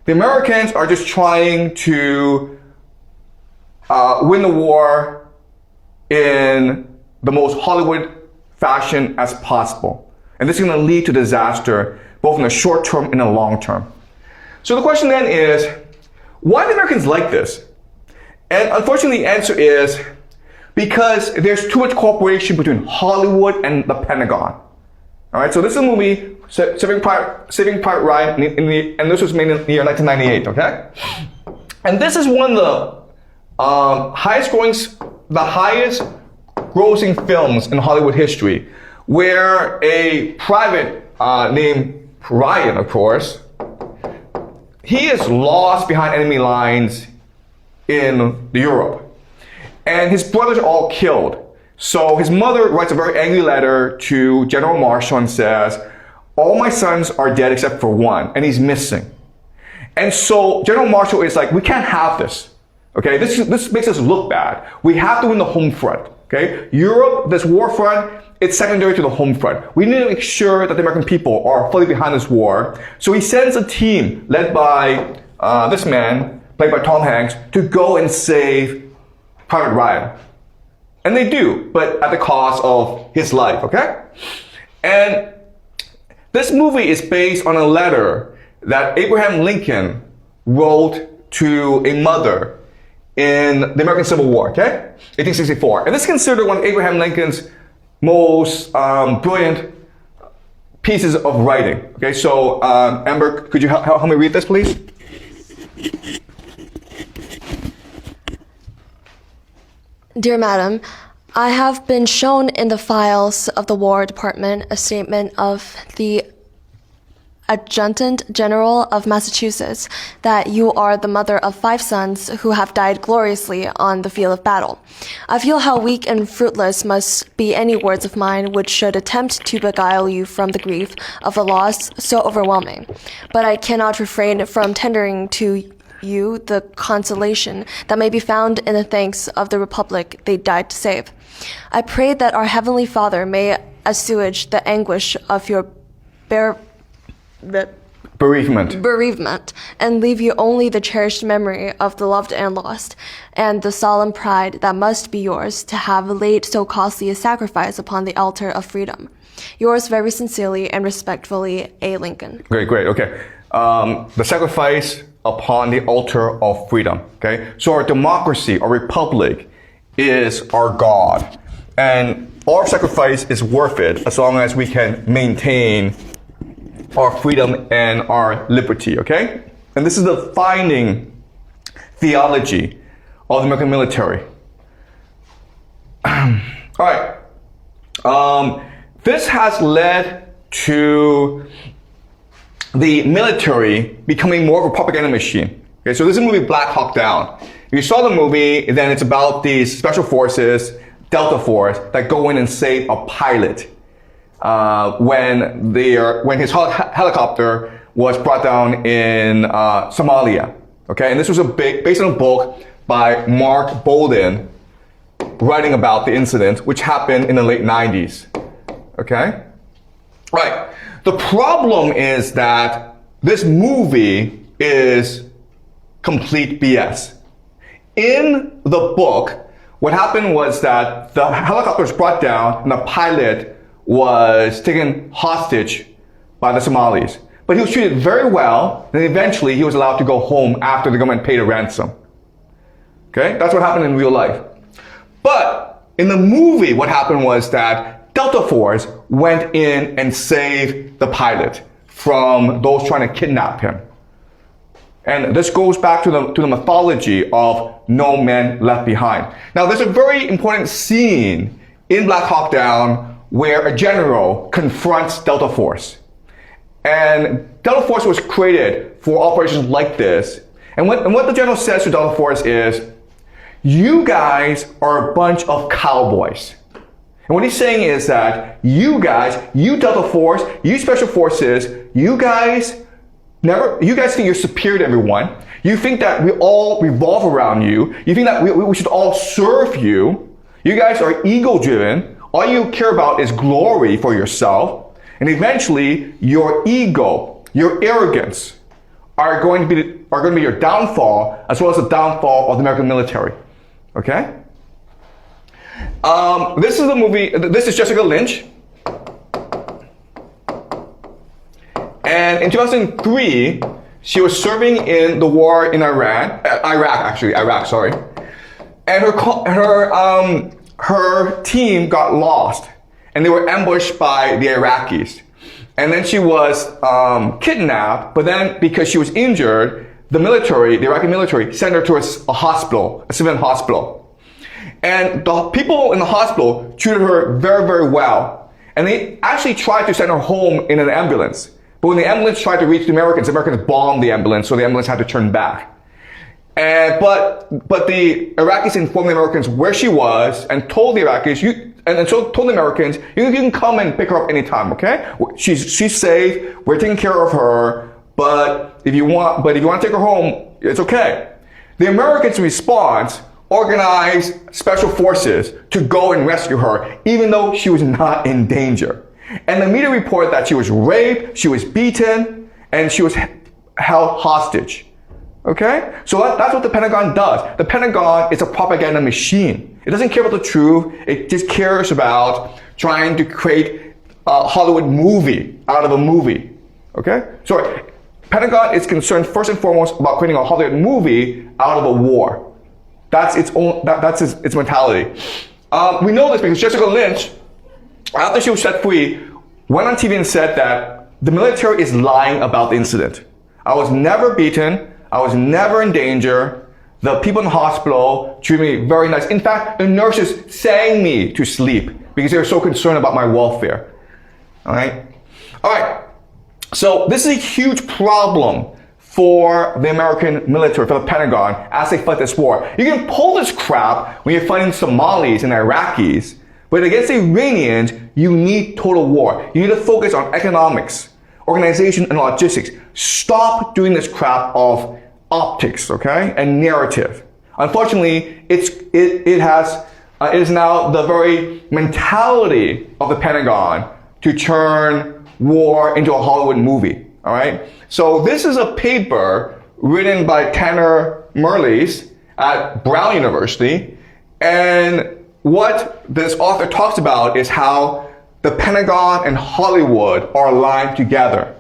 The Americans are just trying to win the war in the most Hollywood fashion as possible. And this is going to lead to disaster, both in the short term and the long term. So the question then is, why do the Americans like this? And unfortunately, the answer is because there's too much cooperation between Hollywood and the Pentagon. All right, so this is a movie, Saving Private Ryan, and this was made in the year 1998, okay? And this is one of the highest grossing films in Hollywood history, where a private named Ryan, of course, he is lost behind enemy lines in Europe. And his brothers are all killed. So his mother writes a very angry letter to General Marshall and says, all my sons are dead except for one, and he's missing. And so General Marshall is like, we can't have this. Okay, this makes us look bad. We have to win the home front. Okay, Europe, this war front, it's secondary to the home front. We need to make sure that the American people are fully behind this war. So he sends a team led by this man, played by Tom Hanks, to go and save Private Ryan. And they do, but at the cost of his life, okay? And this movie is based on a letter that Abraham Lincoln wrote to a mother in the American Civil War, okay? 1864. And this is considered one of Abraham Lincoln's most brilliant pieces of writing. Okay, so Amber, could you help me read this, please? Dear Madam, I have been shown in the files of the War Department a statement of the Adjutant General of Massachusetts that you are the mother of 5 sons who have died gloriously on the field of battle. I feel how weak and fruitless must be any words of mine which should attempt to beguile you from the grief of a loss so overwhelming. But I cannot refrain from tendering to you the consolation that may be found in the thanks of the Republic they died to save. I pray that our Heavenly Father may assuage the anguish of your bereavement and leave you only the cherished memory of the loved and lost, and the solemn pride that must be yours to have laid so costly a sacrifice upon the altar of freedom. Yours very sincerely and respectfully, A. Lincoln. Great, okay. The sacrifice upon the altar of freedom, okay? So our democracy, our republic, is our God. And our sacrifice is worth it as long as we can maintain our freedom and our liberty, okay? And this is the defining theology of the American military. All right. This has led to the military becoming more of a propaganda machine. Okay, so this is the movie Black Hawk Down. If you saw the movie, then it's about these special forces, Delta Force, that go in and save a pilot when his helicopter was brought down in Somalia. Okay, and this was based on a book by Mark Bolden writing about the incident, which happened in the late 90s. Okay, right. The problem is that this movie is complete BS. In the book, what happened was that the helicopter was brought down and the pilot was taken hostage by the Somalis. But he was treated very well, and eventually he was allowed to go home after the government paid a ransom. Okay, that's what happened in real life. But in the movie, what happened was that Delta Force went in and saved the pilot from those trying to kidnap him. And this goes back to the mythology of no man left behind. Now, there's a very important scene in Black Hawk Down where a general confronts Delta Force. And Delta Force was created for operations like this. And what the general says to Delta Force is, you guys are a bunch of cowboys. And what he's saying is that you guys, you Delta Force, you Special Forces, you guys think you're superior to everyone. You think that we all revolve around you. You think that we should all serve you. You guys are ego-driven. All you care about is glory for yourself. And eventually, your ego, your arrogance, are going to be your downfall, as well as the downfall of the American military. Okay? This is the movie. This is Jessica Lynch. And in 2003, she was serving in the war in Iraq, sorry. And her team got lost, and they were ambushed by the Iraqis. And then she was kidnapped, but then because she was injured, the Iraqi military, sent her to a hospital, a civilian hospital. And the people in the hospital treated her very, very well. And they actually tried to send her home in an ambulance. But when the ambulance tried to reach the Americans bombed the ambulance, so the ambulance had to turn back. But the Iraqis informed the Americans where she was and told the Iraqis, told the Americans, you can come and pick her up anytime, okay? She's safe, we're taking care of her, but if you want to take her home, it's okay. The Americans' response organized special forces to go and rescue her, even though she was not in danger. And the media reported that she was raped, she was beaten, and she was held hostage. Okay? So that's what the Pentagon does. The Pentagon is a propaganda machine. It doesn't care about the truth. It just cares about trying to create a Hollywood movie out of a movie. Okay? Sorry. Pentagon is concerned first and foremost about creating a Hollywood movie out of a war. That's its mentality. We know this because Jessica Lynch, after she was set free, went on TV and said that the military is lying about the incident. I was never beaten. I was never in danger. The people in the hospital treated me very nice. In fact, the nurses sang me to sleep because they were so concerned about my welfare. All right. So this is a huge problem for the American military, for the Pentagon, as they fight this war. You can pull this crap when you're fighting Somalis and Iraqis, but against the Iranians, you need total war. You need to focus on economics, organization, and logistics. Stop doing this crap of optics, okay, and narrative. Unfortunately, it is now the very mentality of the Pentagon to turn war into a Hollywood movie. All right. So this is a paper written by Tanner Merlis at Brown University, and what this author talks about is how the Pentagon and Hollywood are aligned together.